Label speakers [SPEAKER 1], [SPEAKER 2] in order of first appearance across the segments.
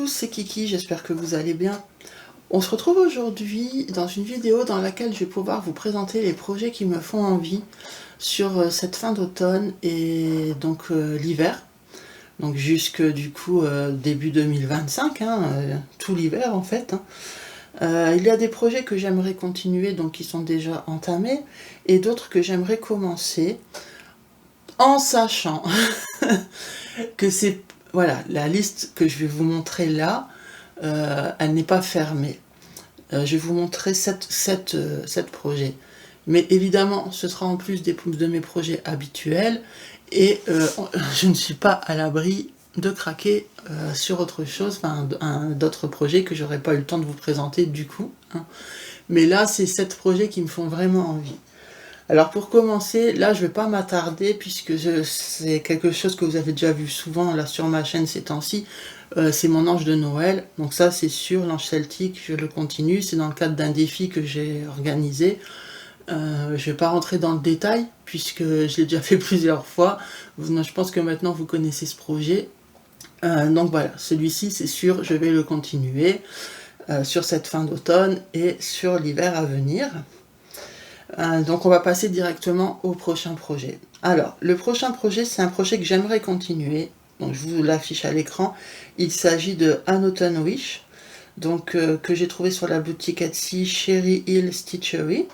[SPEAKER 1] tous, c'est Kiki, j'espère que vous allez bien. On se retrouve aujourd'hui dans une vidéo dans laquelle je vais pouvoir vous présenter les projets qui me font envie sur cette fin d'automne et donc l'hiver. Donc jusque du coup début 2025, tout l'hiver en fait. Il y a des projets que j'aimerais continuer, donc qui sont déjà entamés, et d'autres que j'aimerais commencer, en sachant que c'est... Voilà, la liste que je vais vous montrer là, elle n'est pas fermée. Je vais vous montrer 7 projets. Mais évidemment, ce sera en plus de mes projets habituels, et je ne suis pas à l'abri de craquer sur autre chose, d'autres projets que j'aurais pas eu le temps de vous présenter du coup. Mais là, c'est 7 projets qui me font vraiment envie. Alors pour commencer, là je vais pas m'attarder puisque c'est quelque chose que vous avez déjà vu souvent là sur ma chaîne ces temps-ci. C'est mon ange de Noël, donc ça c'est sûr, l'ange celtique, je le continue, c'est dans le cadre d'un défi que j'ai organisé. Je vais pas rentrer dans le détail puisque je l'ai déjà fait plusieurs fois. Je pense que maintenant vous connaissez ce projet. Donc voilà, celui-ci c'est sûr, je vais le continuer sur cette fin d'automne et sur l'hiver à venir. Donc on va passer directement au prochain projet. Alors, le prochain projet, c'est un projet que j'aimerais continuer. Donc je vous l'affiche à l'écran. Il s'agit de An Autumn Wish, donc que j'ai trouvé sur la boutique Etsy Cherry Hill Stitchery.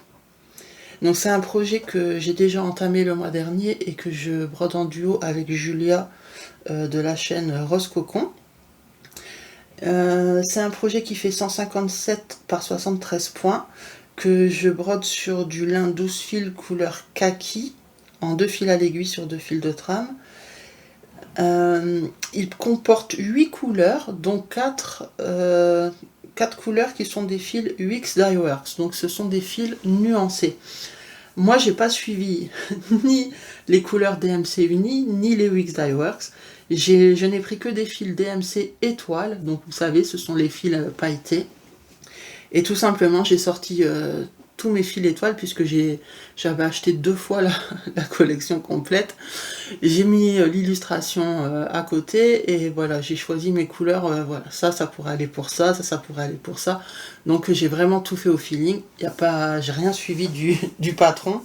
[SPEAKER 1] Donc c'est un projet que j'ai déjà entamé le mois dernier et que je brode en duo avec Julia de la chaîne Rose Cocon. C'est un projet qui fait 157 par 73 points, que je brode sur du lin 12 fils couleur kaki, en 2 fils à l'aiguille sur 2 fils de trame. Il comporte 8 couleurs, dont 4 couleurs qui sont des fils UX Dye Works, donc ce sont des fils nuancés. Moi j'ai pas suivi ni les couleurs DMC Uni, ni les UX Dye Works. Je n'ai pris que des fils DMC étoiles, donc vous savez ce sont les fils pailletés. Et tout simplement, j'ai sorti tous mes fils étoiles puisque j'avais acheté 2 fois la collection complète. J'ai mis l'illustration à côté et voilà, j'ai choisi mes couleurs. Voilà, ça pourrait aller pour ça, ça pourrait aller pour ça. Donc j'ai vraiment tout fait au feeling. J'ai rien suivi du patron.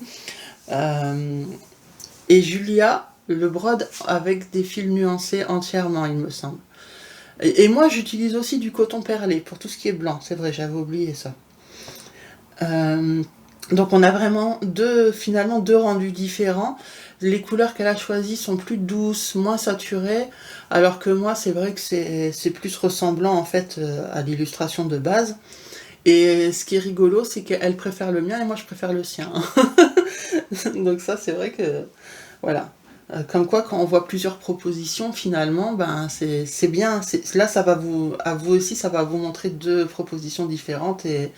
[SPEAKER 1] Et Julia le brode avec des fils nuancés entièrement, il me semble. Et moi, j'utilise aussi du coton perlé pour tout ce qui est blanc. C'est vrai, j'avais oublié ça. Donc on a vraiment finalement deux rendus différents. Les couleurs qu'elle a choisies sont plus douces, moins saturées, alors que moi, c'est vrai que c'est plus ressemblant en fait à l'illustration de base. Et ce qui est rigolo, c'est qu'elle préfère le mien et moi, je préfère le sien. Donc ça, c'est vrai que... Voilà. Comme quoi, quand on voit plusieurs propositions, finalement, c'est bien. Là, à vous aussi, ça va vous montrer 2 propositions différentes et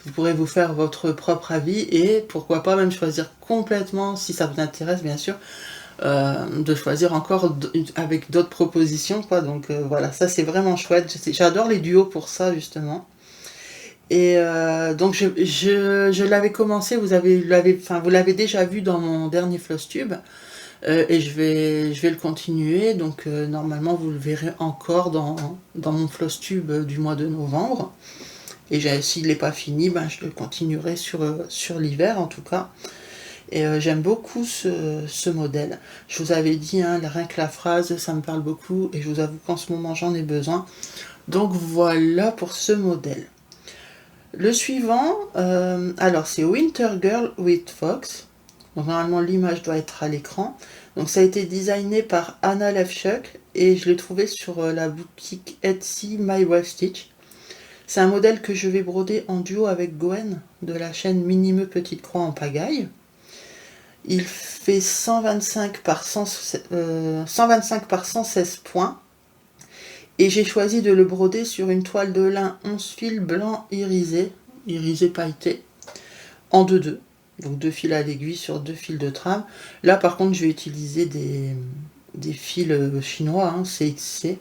[SPEAKER 1] vous pourrez vous faire votre propre avis et pourquoi pas même choisir complètement, si ça vous intéresse, bien sûr, de choisir encore avec d'autres propositions, quoi. Donc voilà, ça c'est vraiment chouette. J'adore les duos pour ça, justement. Et donc je l'avais commencé, vous l'avez déjà vu dans mon dernier Flosstube. Et je vais le continuer, donc normalement vous le verrez encore dans mon Flosstube du mois de novembre. Et s'il n'est pas fini, je le continuerai sur l'hiver en tout cas. Et j'aime beaucoup ce modèle. Je vous avais dit, rien que la phrase, ça me parle beaucoup, et je vous avoue qu'en ce moment j'en ai besoin. Donc voilà pour ce modèle. Le suivant, alors c'est Winter Girl with Fox. Donc normalement l'image doit être à l'écran. Donc ça a été designé par Anna Levchuk et je l'ai trouvé sur la boutique Etsy My Wife Stitch. C'est un modèle que je vais broder en duo avec Gwen de la chaîne Minimeux Petite Croix en pagaille. Il fait 125 par 116 points. Et j'ai choisi de le broder sur une toile de lin 11 fils blanc irisé pailleté, en 2-2. Donc 2 fils à l'aiguille sur 2 fils de trame. Là par contre je vais utiliser des fils chinois, CXC.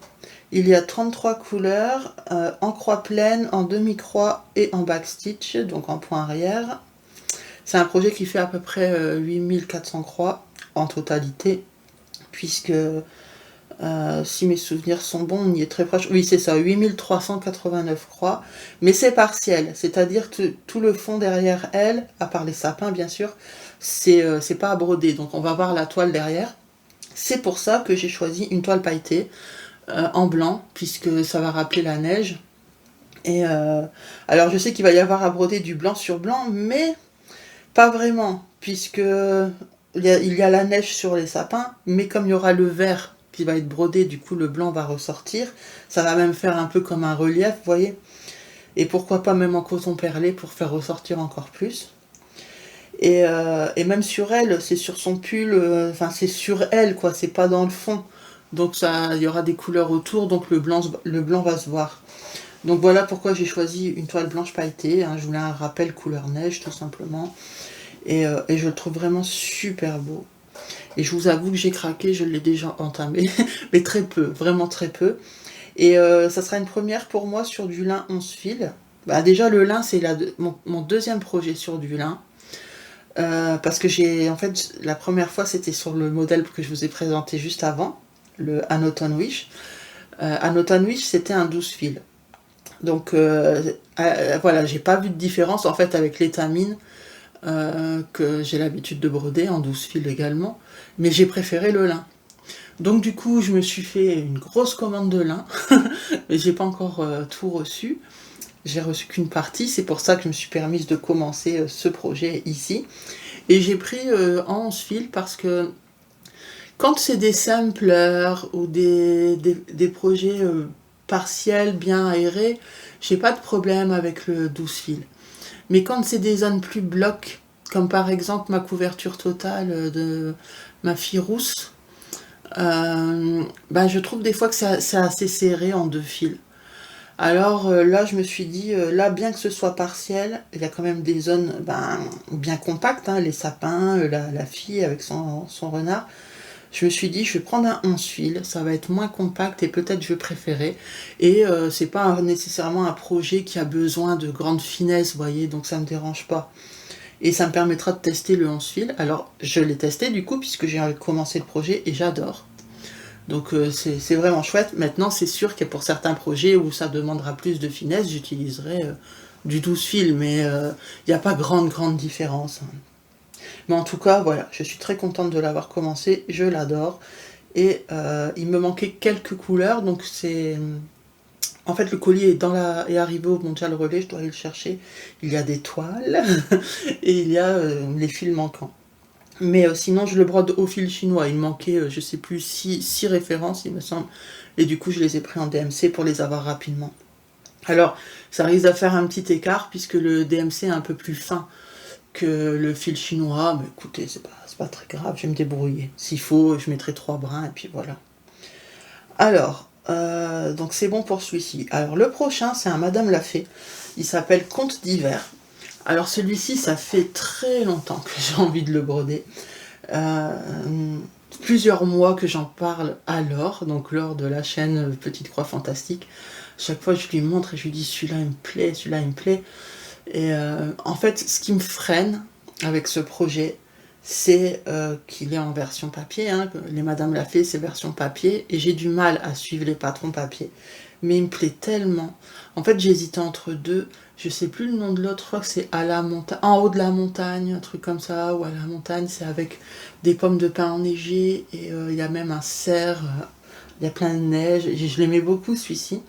[SPEAKER 1] Il y a 33 couleurs, en croix pleine, en demi-croix et en backstitch, donc en point arrière. C'est un projet qui fait à peu près 8400 croix en totalité, puisque Si mes souvenirs sont bons, on y est très proche. Oui, c'est ça, 8389 croix. Mais c'est partiel, c'est-à-dire que tout le fond derrière elle, à part les sapins bien sûr, c'est pas à broder. Donc on va voir la toile derrière. C'est pour ça que j'ai choisi une toile pailletée en blanc, puisque ça va rappeler la neige. Et alors je sais qu'il va y avoir à broder du blanc sur blanc, mais pas vraiment, puisque il y a la neige sur les sapins, mais comme il y aura le vert qui va être brodé, du coup le blanc va ressortir. Ça va même faire un peu comme un relief, vous voyez. Et pourquoi pas même en coton perlé pour faire ressortir encore plus. Et même sur elle, c'est sur son pull, enfin c'est sur elle quoi, c'est pas dans le fond. Donc ça, il y aura des couleurs autour, donc le blanc va se voir. Donc voilà pourquoi j'ai choisi une toile blanche pailletée, hein. Je voulais un rappel couleur neige tout simplement. Et je le trouve vraiment super beau. Et je vous avoue que j'ai craqué, je l'ai déjà entamé, mais très peu, vraiment très peu. Et ça sera une première pour moi sur du lin 11 fils. Bah, déjà le lin c'est mon deuxième projet sur du lin. Parce que en fait, la première fois c'était sur le modèle que je vous ai présenté juste avant, le Anotone Wish. Anotone Wish c'était un 12 fils. Donc voilà, j'ai pas vu de différence en fait avec l'étamine que j'ai l'habitude de broder en 12 fils également, mais j'ai préféré le lin. Donc du coup, je me suis fait une grosse commande de lin, mais j'ai pas encore tout reçu. J'ai reçu qu'une partie, c'est pour ça que je me suis permise de commencer ce projet ici. Et j'ai pris en 11 fils parce que quand c'est des samplers ou des projets partiels, bien aérés, j'ai pas de problème avec le 12 fils. Mais quand c'est des zones plus blocs, comme par exemple ma couverture totale de ma fille rousse, je trouve des fois que c'est assez serré en 2 fils. Alors là, je me suis dit, là, bien que ce soit partiel, il y a quand même des zones bien compactes, hein, les sapins, la fille avec son renard. Je me suis dit, je vais prendre un 11 fils, ça va être moins compact et peut-être je vais préférer. Et c'est pas nécessairement un projet qui a besoin de grande finesse, vous voyez, donc ça me dérange pas. Et ça me permettra de tester le 11 fils. Alors, je l'ai testé du coup, puisque j'ai commencé le projet et j'adore. Donc c'est vraiment chouette. Maintenant, c'est sûr que pour certains projets où ça demandera plus de finesse, j'utiliserai du 12 fils, mais il n'y a pas grande différence, hein. Mais en tout cas, voilà, je suis très contente de l'avoir commencé, je l'adore. Et il me manquait quelques couleurs, donc c'est... En fait, le collier est arrivé au Mondial Relais, je dois aller le chercher. Il y a des toiles et il y a les fils manquants. Mais sinon, je le brode au fil chinois. Il me manquait, je sais plus, 6 références, il me semble. Et du coup, je les ai pris en DMC pour les avoir rapidement. Alors, ça risque de faire un petit écart, puisque le DMC est un peu plus fin que le fil chinois. Mais écoutez, c'est pas très grave, je vais me débrouiller. S'il faut, je mettrai 3 brins, et puis voilà. Alors, donc c'est bon pour celui-ci. Alors, le prochain, c'est un Madame Lafay. Il s'appelle Conte d'hiver. Alors celui-ci, ça fait très longtemps que j'ai envie de le broder. Plusieurs mois que j'en parle à Laure, donc Laure de la chaîne Petite Croix Fantastique. Chaque fois, je lui montre et je lui dis celui-là, il me plaît, celui-là, il me plaît. Et en fait, ce qui me freine avec ce projet, c'est qu'il est en version papier. Hein. Les Madame Lafay, c'est version papier. Et j'ai du mal à suivre les patrons papier. Mais il me plaît tellement. En fait, j'hésitais entre deux. Je sais plus le nom de l'autre, je crois que c'est à la montagne, en haut de la montagne, un truc comme ça, ou à la montagne, c'est avec des pommes de pin enneigées, et il y a même un cerf, il y a plein de neige, je l'aimais beaucoup celui-ci.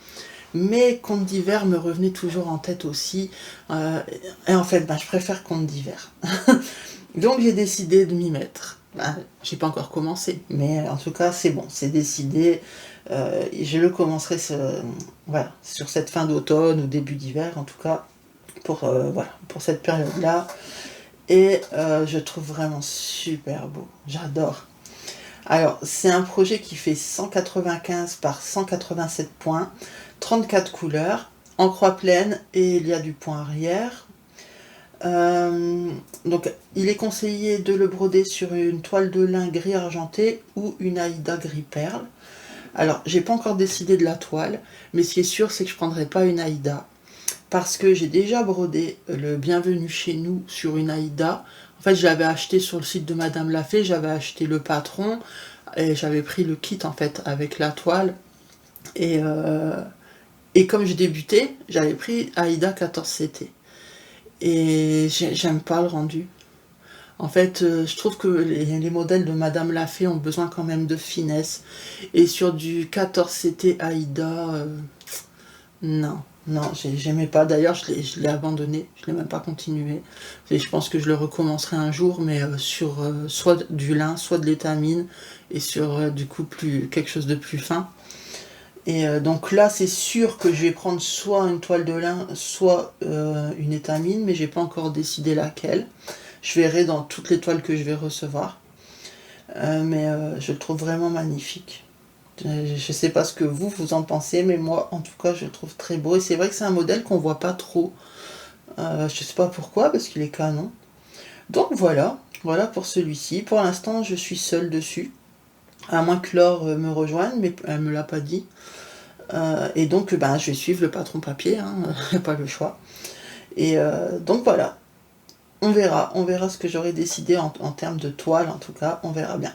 [SPEAKER 1] Mais Conte d'hiver me revenait toujours en tête aussi, et en fait, je préfère Conte d'hiver. Donc j'ai décidé de m'y mettre. J'ai pas encore commencé, mais en tout cas c'est bon, c'est décidé. Je le commencerai voilà, sur cette fin d'automne ou début d'hiver, en tout cas pour cette période-là. Et je trouve vraiment super beau, j'adore. Alors c'est un projet qui fait 195 par 187 points, 34 couleurs, en croix pleine et il y a du point arrière. Donc il est conseillé de le broder sur une toile de lin gris argenté ou une Aïda gris perle. Alors j'ai pas encore décidé de la toile, mais ce qui est sûr c'est que je prendrai pas une Aïda, parce que j'ai déjà brodé le Bienvenue chez nous sur une Aïda. En fait je l'avais acheté sur le site de Madame Lafay, j'avais acheté le patron Et j'avais pris le kit en fait avec la toile. Et comme je débutais, j'avais pris Aïda 14CT. Et j'aime pas le rendu. En fait, je trouve que les modèles de Madame Lafay ont besoin quand même de finesse. Et sur du 14CT Aïda, non, non, j'aimais pas. D'ailleurs, je l'ai abandonné, je l'ai même pas continué. Et je pense que je le recommencerai un jour, mais sur soit du lin, soit de l'étamine, et sur du coup quelque chose de plus fin. Et donc là, c'est sûr que je vais prendre soit une toile de lin, soit une étamine, mais j'ai pas encore décidé laquelle. Je verrai dans toutes les toiles que je vais recevoir. Mais je le trouve vraiment magnifique. Je sais pas ce que vous en pensez, mais moi, en tout cas, je le trouve très beau. Et c'est vrai que c'est un modèle qu'on voit pas trop. Je sais pas pourquoi, parce qu'il est canon. Donc voilà, voilà pour celui-ci. Pour l'instant, je suis seule dessus. À moins que Laure me rejoigne, mais elle me l'a pas dit. Et donc, je vais suivre le patron papier, hein, pas le choix. Et donc voilà, on verra ce que j'aurai décidé en termes de toile, en tout cas, on verra bien.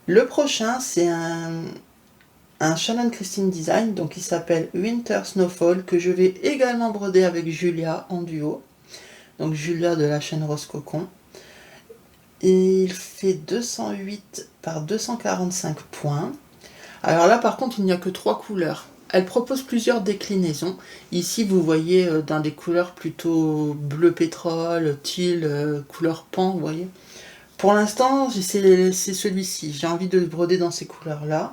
[SPEAKER 1] Le prochain, c'est un Shannon Christine Design, donc il s'appelle Winter Snowfall, que je vais également broder avec Julia en duo. Donc Julia de la chaîne Rose Cocon. Et il fait 208 par 245 points. Alors là, par contre, il n'y a que 3 couleurs. Elle propose plusieurs déclinaisons. Ici, vous voyez dans des couleurs plutôt bleu pétrole, teal, couleur pan, vous voyez. Pour l'instant, c'est celui-ci. J'ai envie de broder dans ces couleurs-là.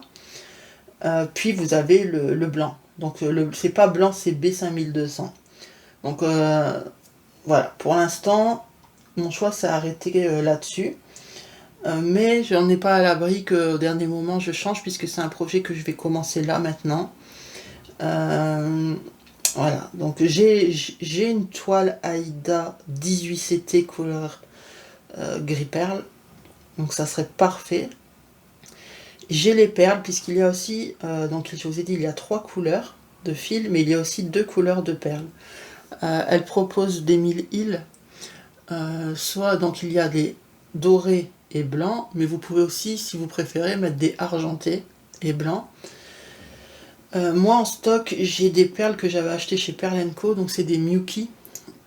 [SPEAKER 1] Puis vous avez le blanc. Donc c'est pas blanc, c'est B5200. Donc voilà, pour l'instant, mon choix s'est arrêté là-dessus. Mais je n'en ai pas à l'abri qu'au dernier moment je change, puisque c'est un projet que je vais commencer là maintenant. Voilà, donc j'ai une toile Aïda 18CT couleur gris perle, donc ça serait parfait. J'ai les perles, puisqu'il y a aussi, donc je vous ai dit, il y a 3 couleurs de fil, mais il y a aussi 2 couleurs de perles. Elle propose des 1000 îles, soit donc il y a des dorés et blancs, mais vous pouvez aussi, si vous préférez, mettre des argentés et blancs. Moi en stock, j'ai des perles que j'avais achetées chez Pearl & Co, donc c'est des Miyuki,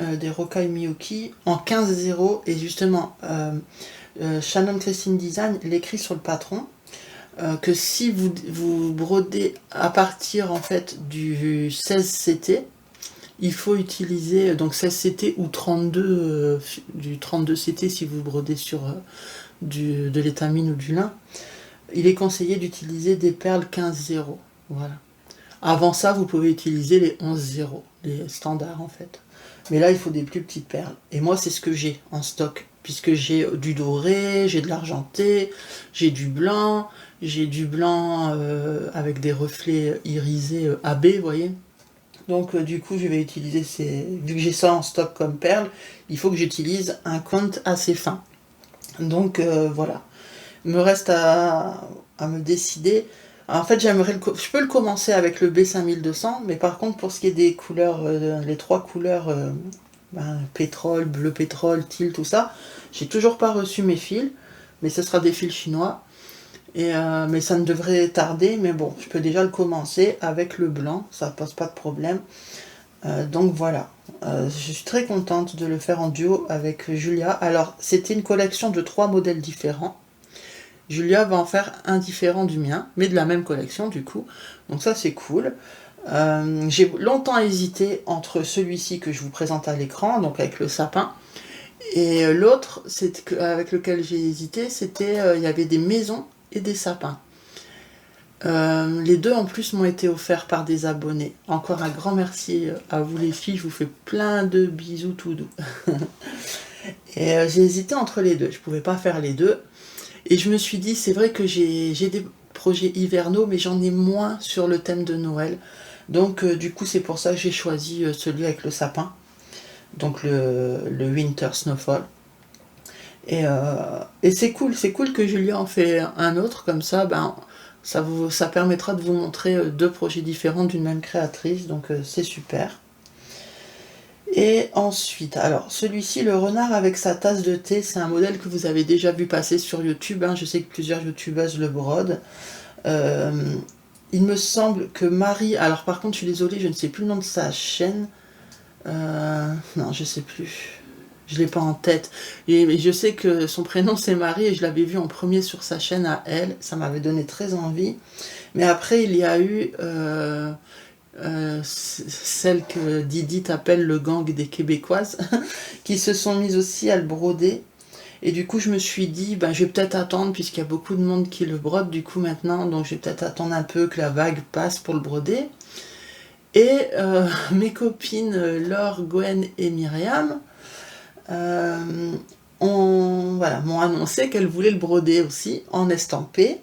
[SPEAKER 1] des Rokai Miyuki, en 15-0, et justement, Shannon Christine Design l'écrit sur le patron, que si vous brodez à partir en fait du 16CT, il faut utiliser donc 16CT ou 32 du 32CT si vous brodez sur de l'étamine ou du lin. Il est conseillé d'utiliser des perles 15-0. Voilà. Avant ça, vous pouvez utiliser les 11-0, les standards en fait. Mais là, il faut des plus petites perles. Et moi, c'est ce que j'ai en stock, puisque j'ai du doré, j'ai de l'argenté, j'ai du blanc avec des reflets irisés AB, vous voyez. Donc du coup, je vais utiliser vu que j'ai ça en stock comme perles, il faut que j'utilise un compte assez fin. Donc voilà. Il me reste à me décider. En fait, je peux le commencer avec le B5200, mais par contre, pour ce qui est des couleurs, les 3 couleurs, pétrole, bleu pétrole, teal, tout ça, j'ai toujours pas reçu mes fils, mais ce sera des fils chinois. Mais ça ne devrait tarder, mais bon, je peux déjà le commencer avec le blanc, ça pose pas de problème. Donc voilà, je suis très contente de le faire en duo avec Julia. Alors, c'était une collection de 3 modèles différents. Julia va en faire un différent du mien, mais de la même collection du coup. Donc ça c'est cool. J'ai longtemps hésité entre celui-ci que je vous présente à l'écran, donc avec le sapin, et l'autre avec lequel j'ai hésité, c'était il y avait des maisons et des sapins. Les deux en plus m'ont été offerts par des abonnés. Encore un grand merci à vous les filles, je vous fais plein de bisous tout doux. Et j'ai hésité entre les deux, je pouvais pas faire les deux. Et je me suis dit, c'est vrai que j'ai des projets hivernaux, mais j'en ai moins sur le thème de Noël. Donc du coup, c'est pour ça que j'ai choisi celui avec le sapin. Donc le Winter Snowfall. Et c'est cool que Julia en fait un autre, comme ça, ça permettra de vous montrer 2 projets différents d'une même créatrice, donc c'est super. Et ensuite, alors celui-ci, le renard avec sa tasse de thé, c'est un modèle que vous avez déjà vu passer sur YouTube, hein. Je sais que plusieurs youtubeuses le brodent. Euh, il me semble que Marie, alors par contre je suis désolée, je ne sais plus le nom de sa chaîne. Non, je sais plus. Je l'ai pas en tête. Et je sais que son prénom c'est Marie et je l'avais vu en premier sur sa chaîne à elle. Ça m'avait donné très envie. Mais après, il y a eu celle que Didi appelle le gang des Québécoises qui se sont mises aussi à le broder. Et du coup, je me suis dit, ben, je vais peut-être attendre, puisqu'il y a beaucoup de monde qui le brode du coup maintenant, donc je vais peut-être attendre un peu que la vague passe pour le broder. Et mes copines Laure, Gwen et Myriam euh, voilà, m'ont annoncé qu'elles voulaient le broder aussi en estampé.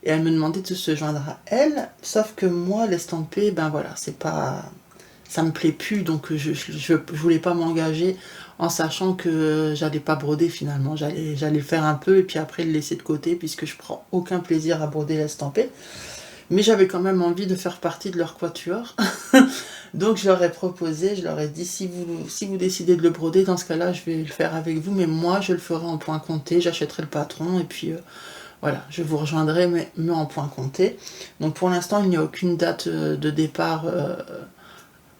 [SPEAKER 1] Et elles me demandaient de se joindre à elles, sauf que moi, l'estampé, ben voilà, c'est pas... ça me plaît plus, donc je voulais pas m'engager en sachant que j'allais pas broder finalement. J'allais le faire un peu et puis après le laisser de côté, puisque je prends aucun plaisir à broder l'estampé. Mais j'avais quand même envie de faire partie de leur quatuor. Donc je leur ai proposé, je leur ai dit, si vous décidez de le broder, dans ce cas-là, je vais le faire avec vous, mais moi, je le ferai en point compté, j'achèterai le patron, et puis voilà, je vous rejoindrai, mais en point compté. Donc pour l'instant, il n'y a aucune date de départ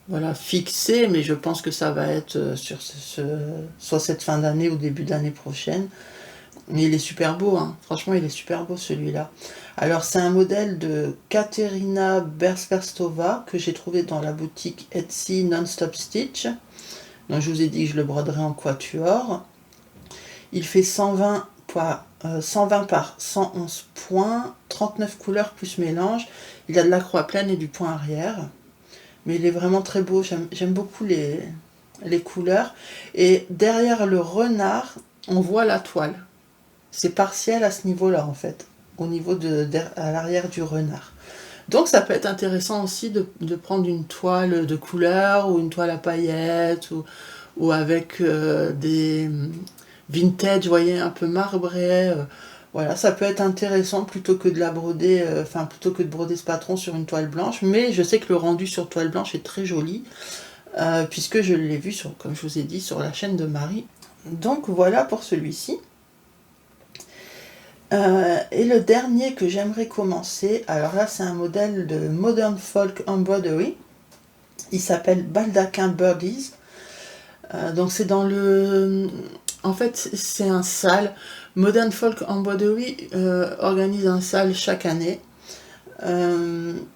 [SPEAKER 1] voilà, fixée, mais je pense que ça va être sur soit cette fin d'année ou début d'année prochaine. Mais il est super beau, hein. Franchement, il est super beau celui-là. Alors, c'est un modèle de Katerina Bersperstova que j'ai trouvé dans la boutique Etsy Non-Stop Stitch. Donc, je vous ai dit que je le broderai en quatuor. Il fait 120 par 111 points, 39 couleurs plus mélange. Il a de la croix pleine et du point arrière. Mais il est vraiment très beau. J'aime beaucoup les couleurs. Et derrière le renard, on voit la toile. C'est partiel à ce niveau-là, en fait, au niveau à l'arrière du renard. Donc ça peut être intéressant aussi de prendre une toile de couleur ou une toile à paillettes ou avec des vintage, vous voyez, un peu marbré. Voilà, ça peut être intéressant plutôt que de la broder, plutôt que de broder ce patron sur une toile blanche. Mais je sais que le rendu sur toile blanche est très joli, puisque je l'ai vu, comme je vous ai dit, sur la chaîne de Marie. Donc voilà pour celui-ci. Et le dernier que j'aimerais commencer, alors là c'est un modèle de Modern Folk Embroidery, il s'appelle Baldaquin Birdies, donc c'est dans le... En fait c'est un sale, Modern Folk Embroidery organise un sale chaque année.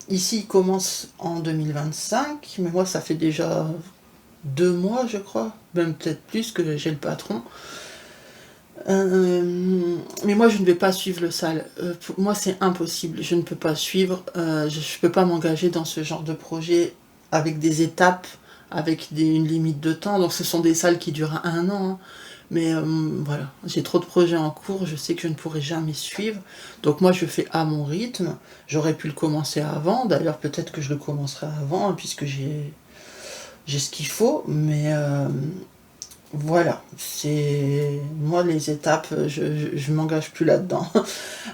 [SPEAKER 1] Ici il commence en 2025, mais moi ça fait déjà 2 mois je crois, même peut-être plus que j'ai le patron. Mais moi je ne vais pas suivre le sale. Pour moi c'est impossible, je ne peux pas suivre, je ne peux pas m'engager dans ce genre de projet avec des étapes, avec une limite de temps. Donc ce sont des salles qui durent 1 an, hein. Mais voilà, j'ai trop de projets en cours, je sais que je ne pourrai jamais suivre. Donc moi je fais à mon rythme, j'aurais pu le commencer avant, d'ailleurs peut-être que je le commencerai avant, hein, puisque j'ai ce qu'il faut, mais... voilà, c'est moi les étapes, je m'engage plus là-dedans.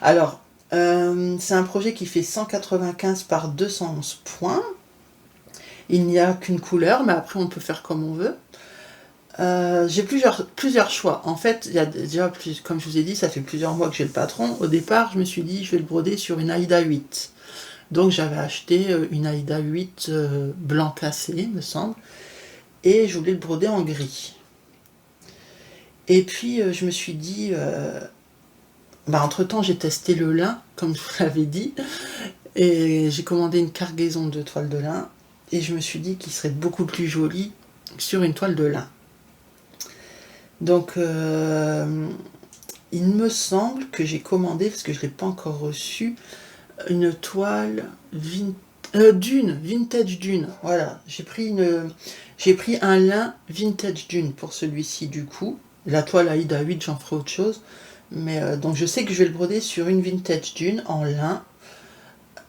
[SPEAKER 1] Alors, c'est un projet qui fait 195 par 211 points. Il n'y a qu'une couleur, mais après on peut faire comme on veut. J'ai plusieurs choix. En fait, il y a déjà comme je vous ai dit, ça fait plusieurs mois que j'ai le patron. Au départ, je me suis dit, je vais le broder sur une Aïda 8. Donc j'avais acheté une Aïda 8 blanc cassé, me semble, et je voulais le broder en gris. Et puis je me suis dit, entre-temps j'ai testé le lin, comme je vous l'avais dit, et j'ai commandé une cargaison de toile de lin, et je me suis dit qu'il serait beaucoup plus joli sur une toile de lin. Donc il me semble que j'ai commandé, parce que je ne l'ai pas encore reçu, une toile vintage dune. Voilà, j'ai pris un lin vintage dune pour celui-ci du coup. La toile Aïda 8, j'en ferai autre chose. Mais donc je sais que je vais le broder sur une vintage dune en lin.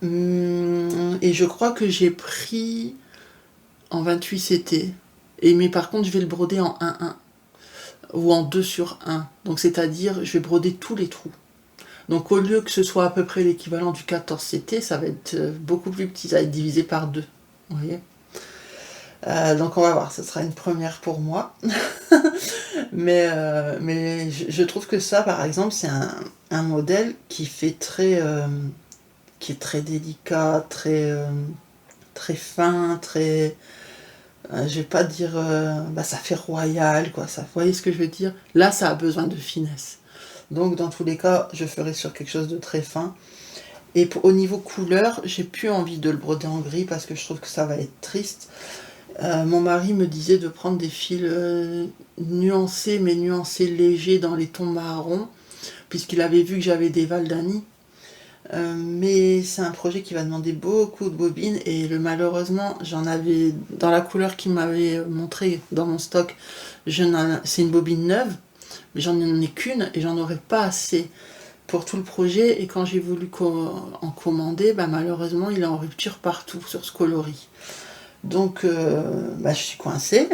[SPEAKER 1] Et je crois que j'ai pris en 28 CT. Mais par contre, je vais le broder en 1-1 ou en 2 sur 1. Donc c'est-à-dire, je vais broder tous les trous. Donc au lieu que ce soit à peu près l'équivalent du 14 CT, ça va être beaucoup plus petit, ça va être divisé par 2. Vous voyez ? Donc on va voir, ce sera une première pour moi. Mais je trouve que ça, par exemple, c'est un modèle qui est très délicat, très fin, je vais pas dire, ça fait royal, quoi. Ça, vous voyez ce que je veux dire? Là, ça a besoin de finesse. Donc dans tous les cas, je ferai sur quelque chose de très fin. Et au niveau couleur, j'ai plus envie de le broder en gris parce que je trouve que ça va être triste. Mon mari me disait de prendre des fils nuancés, mais nuancés légers dans les tons marrons, puisqu'il avait vu que j'avais des Valdani. Mais c'est un projet qui va demander beaucoup de bobines et malheureusement j'en avais dans la couleur qu'il m'avait montré dans mon stock. C'est une bobine neuve, mais j'en ai qu'une et j'en aurais pas assez pour tout le projet. Et quand j'ai voulu en commander, malheureusement il est en rupture partout sur ce coloris. Donc je suis coincée.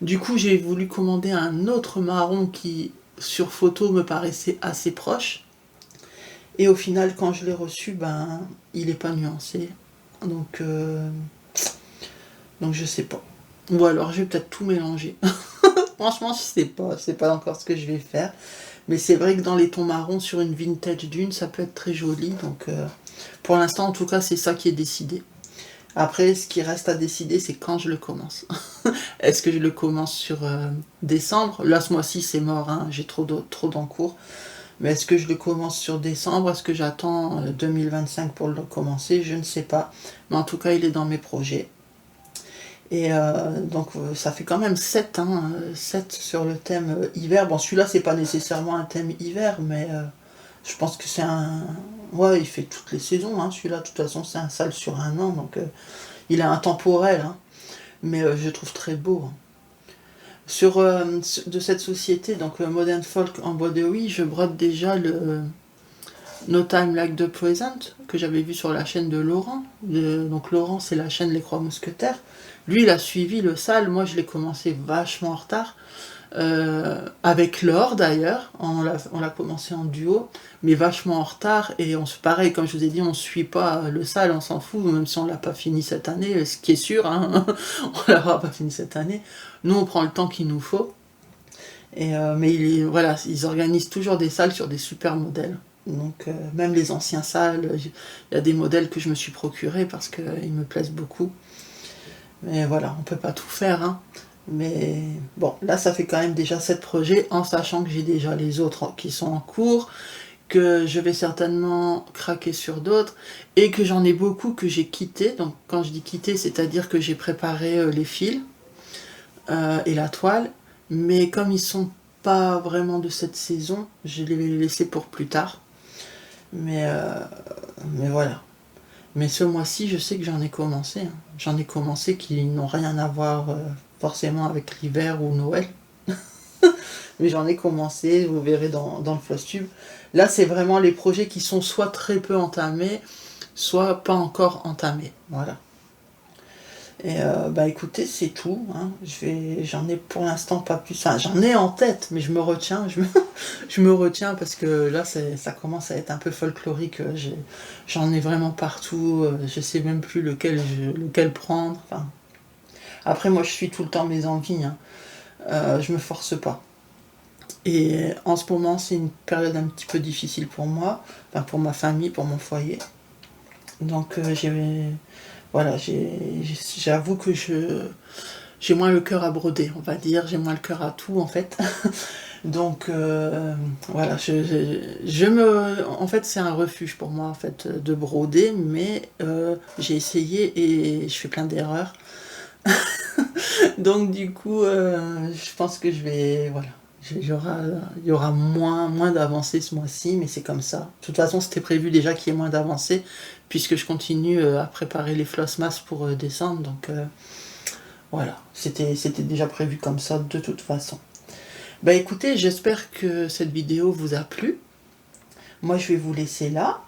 [SPEAKER 1] Du coup j'ai voulu commander un autre marron qui sur photo me paraissait assez proche. Et au final, quand je l'ai reçu, il n'est pas nuancé. Donc je sais pas. Ou alors je vais peut-être tout mélanger. Franchement, je sais pas encore ce que je vais faire. Mais c'est vrai que dans les tons marrons, sur une vintage dune, ça peut être très joli. Donc pour l'instant, en tout cas, c'est ça qui est décidé. Après, ce qui reste à décider, c'est quand je le commence. Est-ce que je le commence sur décembre? Là, ce mois-ci, c'est mort, hein, j'ai trop d'encours. Mais est-ce que je le commence sur décembre? Est-ce que j'attends 2025 pour le commencer? Je ne sais pas. Mais en tout cas, il est dans mes projets. Et donc, ça fait quand même 7, hein, 7 sur le thème hiver. Bon, celui-là, c'est pas nécessairement un thème hiver, mais je pense que c'est un... Ouais, il fait toutes les saisons, hein, celui-là. De toute façon, c'est un sale sur un an, donc il est intemporel. Hein, mais je le trouve très beau. Hein. De cette société, donc Modern Folk en bois de oui, je brode déjà le No Time Like the Present, que j'avais vu sur la chaîne de Laurent. Donc Laurent, c'est la chaîne Les Croix Mousquetaires. Lui, il a suivi le sale, moi je l'ai commencé vachement en retard. Avec Laure d'ailleurs, on l'a commencé en duo, mais vachement en retard, et pareil, comme je vous ai dit, on suit pas le sale, on s'en fout, même si on l'a pas fini cette année, ce qui est sûr, hein, on l'aura pas fini cette année. Nous, on prend le temps qu'il nous faut. Mais voilà, ils organisent toujours des salles sur des super modèles. Donc même les anciens salles, il y a des modèles que je me suis procurés parce qu'ils me plaisent beaucoup. Mais voilà, on peut pas tout faire. Hein. Mais bon, là ça fait quand même déjà 7 projets, en sachant que j'ai déjà les autres qui sont en cours, que je vais certainement craquer sur d'autres, et que j'en ai beaucoup que j'ai quittés. Donc quand je dis quitter, c'est-à-dire que j'ai préparé les fils et la toile, mais comme ils sont pas vraiment de cette saison, je les vais laisser pour plus tard. Mais voilà. Mais ce mois-ci, je sais que j'en ai commencé. Hein. J'en ai commencé qui n'ont rien à voir forcément avec l'hiver ou Noël. Mais j'en ai commencé, vous verrez dans le Flosstube. Là, c'est vraiment les projets qui sont soit très peu entamés, soit pas encore entamés. Voilà. Et écoutez, c'est tout. Hein. J'en ai pour l'instant pas plus. Enfin, j'en ai en tête, mais je me retiens. Je me retiens parce que là, ça commence à être un peu folklorique. J'en ai vraiment partout. Je sais même plus lequel prendre. Enfin, après, moi, je suis tout le temps mes envies. Hein. Je me force pas. Et en ce moment, c'est une période un petit peu difficile pour moi, enfin, pour ma famille, pour mon foyer. Donc, voilà, j'avoue que j'ai moins le cœur à broder, on va dire, j'ai moins le cœur à tout en fait. Donc voilà, en fait c'est un refuge pour moi en fait de broder, mais j'ai essayé et je fais plein d'erreurs. Donc du coup, je pense que voilà. Il y aura moins d'avancées ce mois-ci, mais c'est comme ça. De toute façon, c'était prévu déjà qu'il y ait moins d'avancées, puisque je continue à préparer les Flossmas pour décembre. Donc voilà, c'était déjà prévu comme ça de toute façon. Écoutez, j'espère que cette vidéo vous a plu. Moi, je vais vous laisser là.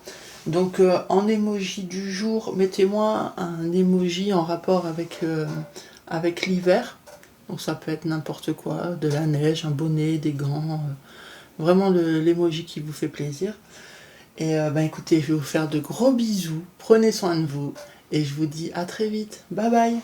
[SPEAKER 1] Donc en emoji du jour, mettez-moi un emoji en rapport avec l'hiver. Donc ça peut être n'importe quoi, de la neige, un bonnet, des gants, vraiment l'emoji qui vous fait plaisir. Et écoutez, je vais vous faire de gros bisous, prenez soin de vous, et je vous dis à très vite, bye bye.